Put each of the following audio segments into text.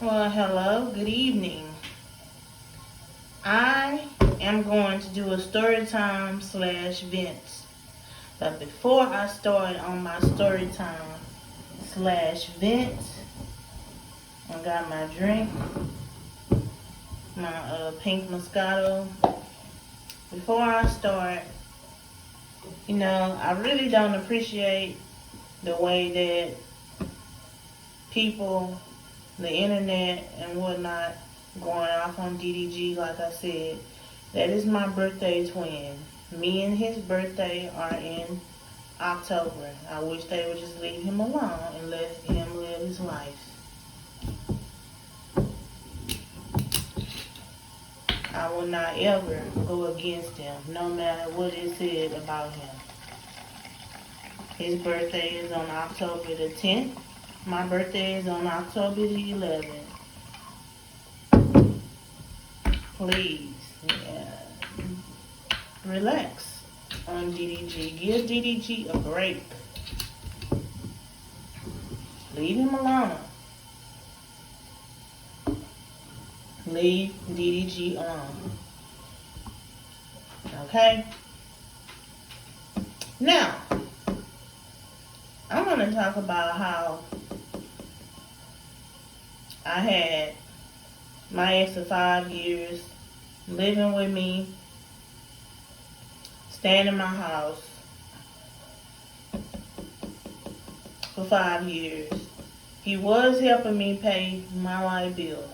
Well, hello, good evening. I am going to do a story time slash vents. But before I start on my story time slash vents, I got my drink, my pink Moscato. Before I start, I really don't appreciate the way that people, the internet and whatnot, going off on DDG. Like I said, that is my birthday twin. Me and his birthday are in October. I wish they would just leave him alone and let him live his life. I will not ever go against him, no matter what is said about him. His birthday is on October the 10th. My birthday is on October the 11th. Please, relax on DDG. Give DDG a break. Leave him alone. Leave DDG alone. Okay? Now, I'm going to talk about how I had my ex of 5 years living with me, staying in my house for 5 years. He was helping me pay my light bill,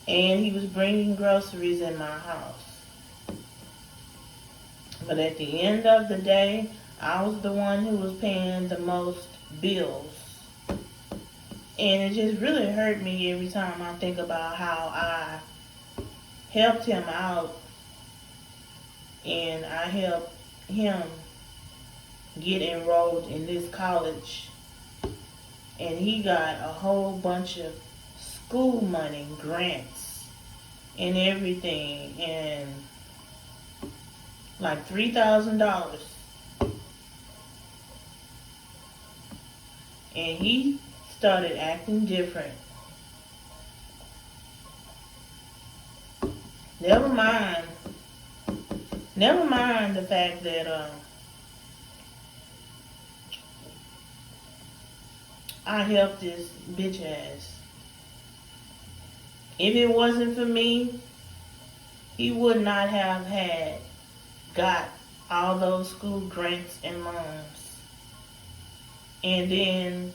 and he was bringing groceries in my house. But at the end of the day, I was the one who was paying the most bills. And it just really hurt me every time I think about how I helped him out and I helped him get enrolled in this college. And he got a whole bunch of school money, grants, and everything, and like $3,000. And he started acting different. Never mind the fact that I helped this bitch ass. If it wasn't for me, he would not have got all those school grants and loans. And then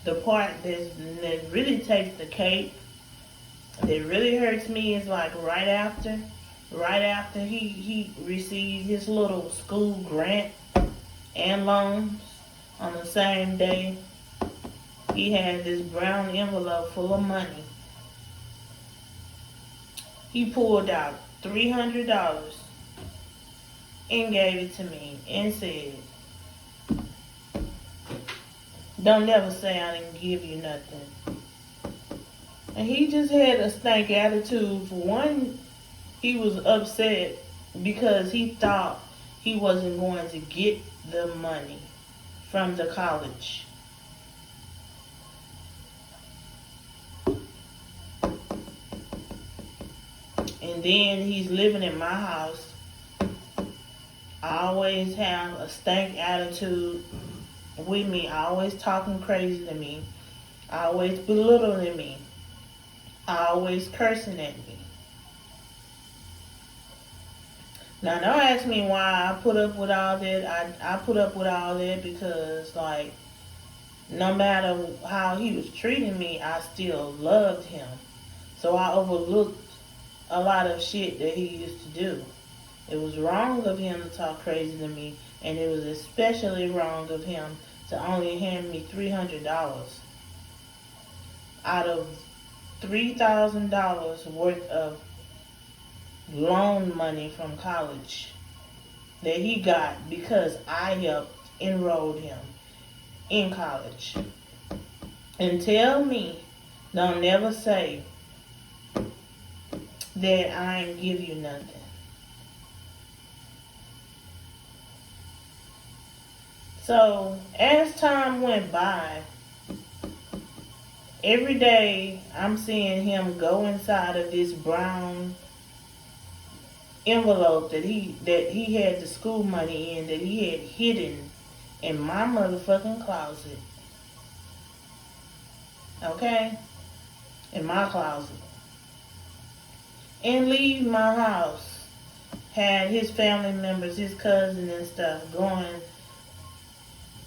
the part that really takes the cake, that really hurts me, is like right after he received his little school grant and loans, on the same day, he had this brown envelope full of money. He pulled out $300 and gave it to me and said, "Don't never say I didn't give you nothing." And he just had a stank attitude. For one, he was upset because he thought he wasn't going to get the money from the college. And then he's living in my house. I always have a stank attitude with me, always talking crazy to me, always belittling me, always cursing at me. Now, don't ask me why I put up with all that. I put up with all that because, like, no matter how he was treating me, I still loved him. So I overlooked a lot of shit that he used to do. It was wrong of him to talk crazy to me, and it was especially wrong of him to only hand me $300 out of $3,000 worth of loan money from college that he got because I helped enroll him in college. And tell me, don't never say that I ain't give you nothing. So as time went by, Every day I'm seeing him go inside of this brown envelope that he had the school money in, that he had hidden in my motherfucking closet. Okay? In my closet. And leave my house. Had his family members, his cousin and stuff going,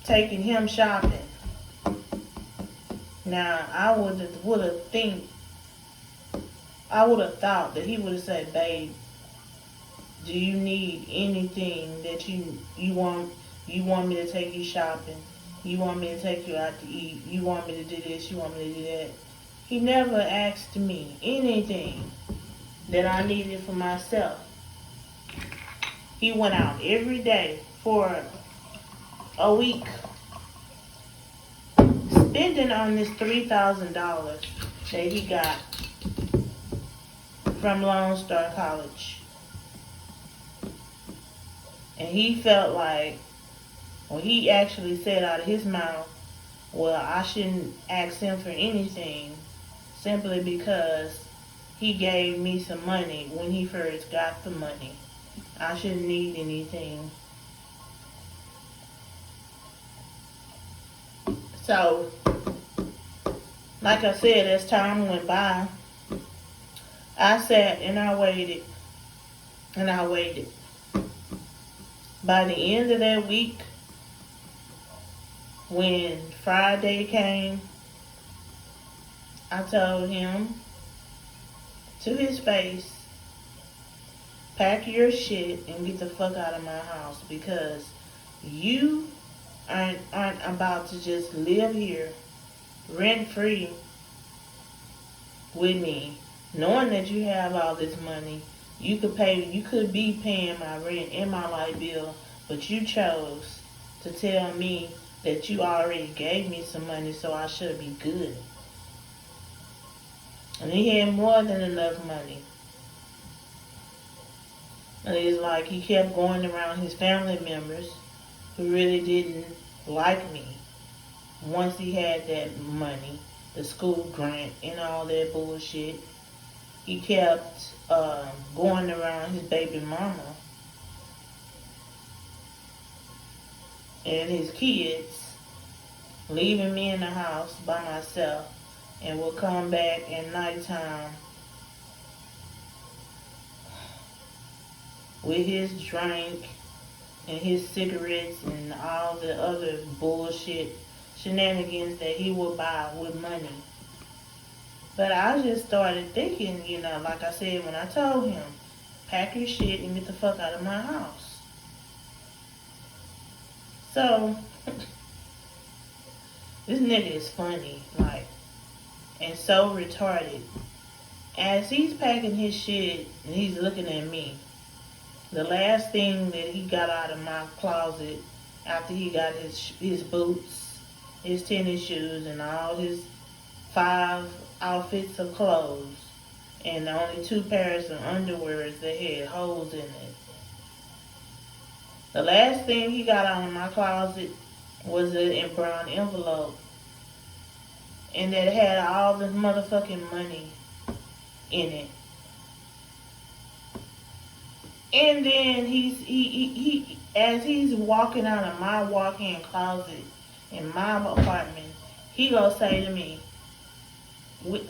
taking him shopping. Now I would have thought that he would have said, "Babe, do you need anything that you want me to take you shopping? You want me to take you out to eat? You want me to do this? You want me to do that?" He never asked me anything that I needed for myself. He went out every day for a week, spending on this $3,000 that he got from Lone Star College. And he felt like, well, he actually said out of his mouth, well, I shouldn't ask him for anything simply because he gave me some money when he first got the money. I shouldn't need anything. So, like I said, as time went by, I sat and I waited and I waited. By the end of that week, when Friday came, I told him to his face, pack your shit and get the fuck out of my house, because you aren't about to just live here rent free with me, knowing that you have all this money. You could be paying my rent and my light bill, but you chose to tell me that you already gave me some money, so I should be good. And he had more than enough money. And it's like he kept going around his family members who really didn't like me once he had that money, the school grant and all that bullshit. He kept going around his baby mama and his kids, leaving me in the house by myself, and would come back at nighttime with his drink and his cigarettes and all the other bullshit shenanigans that he would buy with money. But I just started thinking, like I said when I told him, pack your shit and get the fuck out of my house. So, this nigga is funny, and so retarded. As he's packing his shit and he's looking at me, the last thing that he got out of my closet after he got his boots, his tennis shoes, and all his 5 outfits of clothes, and only 2 pairs of underwear that had holes in it. The last thing he got out of my closet was a brown envelope, and that had all the motherfucking money in it. And then he as he's walking out of my walk-in closet in my apartment, he gonna say to me,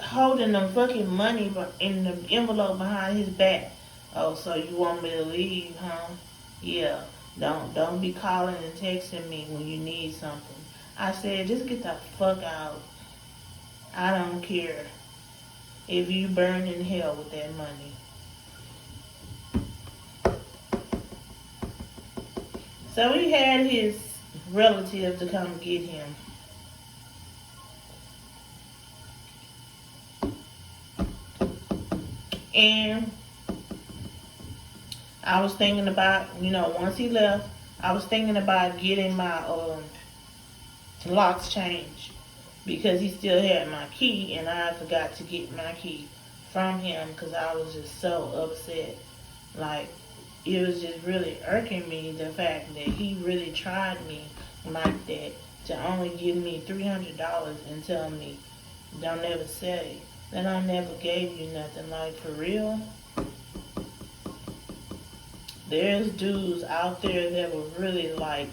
holding the fucking money in the envelope behind his back, "Oh, so you want me to leave, huh? Yeah. Don't be calling and texting me when you need something." I said, just get the fuck out. I don't care if you burn in hell with that money. So he had his relative to come get him. And I was thinking about, once he left, I was thinking about getting my locks changed, because he still had my key and I forgot to get my key from him because I was just so upset. It was just really irking me, the fact that he really tried me like that, to only give me $300 and tell me Don't ever say that I never gave you nothing. Like, for real, there's dudes out there that will really, like,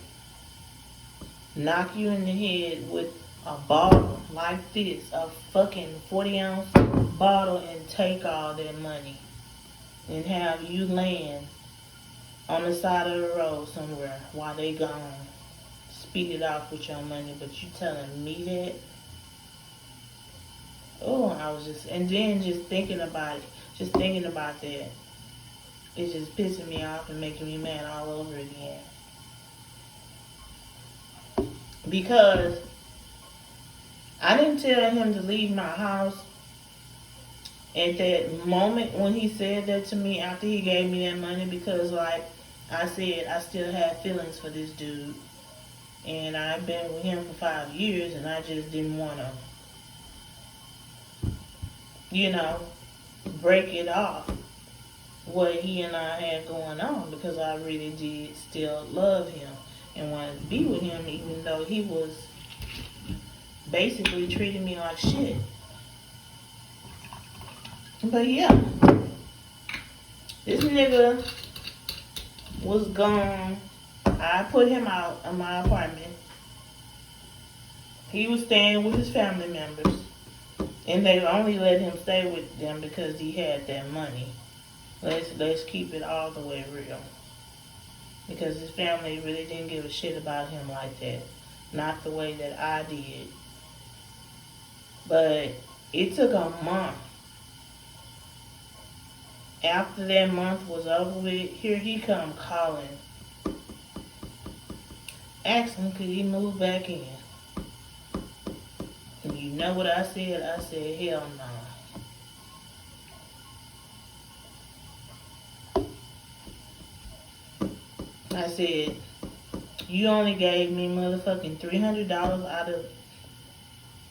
knock you in the head with a bottle like this, a fucking 40-ounce bottle, and take all their money and have you land on the side of the road somewhere while they gone. Speed it off with your money, but you telling me that? Oh, I was just, and then just thinking about it, just thinking about that, it's just pissing me off and making me mad all over again. Because I didn't tell him to leave my house at that moment when he said that to me after he gave me that money, because, like I said, I still have feelings for this dude. And I've been with him for 5 years, and I just didn't want to, you know, break it off what he and I had going on, because I really did still love him and wanted to be with him, even though he was basically treating me like shit. But yeah, this nigga was gone. I put him out of my apartment. He was staying with his family members, and they only let him stay with them because he had that money. Let's keep it all the way real. Because his family really didn't give a shit about him like that. Not the way that I did. But it took a month. After that month was over with, here he come calling, asking could he move back in. And you know what I said? I said, hell no. I said, you only gave me motherfucking $300 out of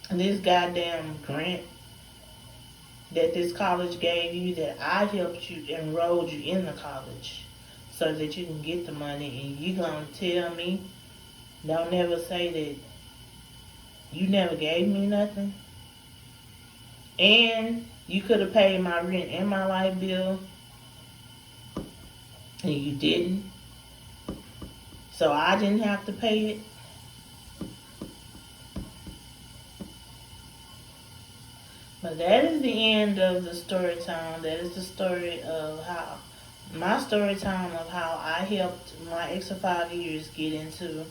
this goddamn grant that this college gave you, that I helped you, enrolled you in the college so that you can get the money, and you gonna tell me, don't never say that you never gave me nothing? And you could have paid my rent and my light bill, and you didn't. So I didn't have to pay it. But that is the end of the story time. That is the story of how, my story time of how I helped my ex of 5 years get into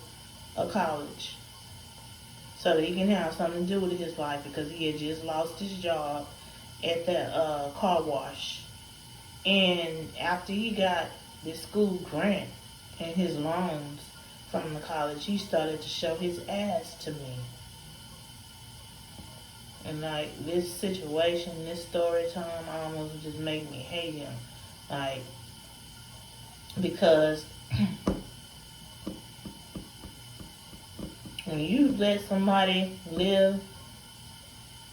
a college so that he can have something to do with his life, because he had just lost his job at that car wash. And after he got this school grant and his loans from the college, he started to show his ass to me. And like, this situation, this story time almost just make me hate him. Like, because when you let somebody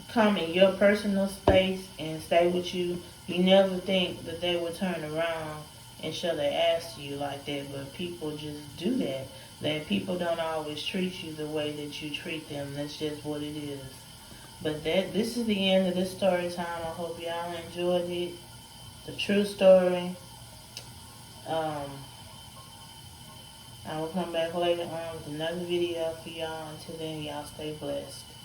come in your personal space and stay with you, you never think that they will turn around and show their ass to you like that. But people just do that. That people don't always treat you the way that you treat them. That's just what it is. But this is the end of this story time. I hope y'all enjoyed it. The true story. I will come back later on with another video for y'all. Until then, y'all stay blessed.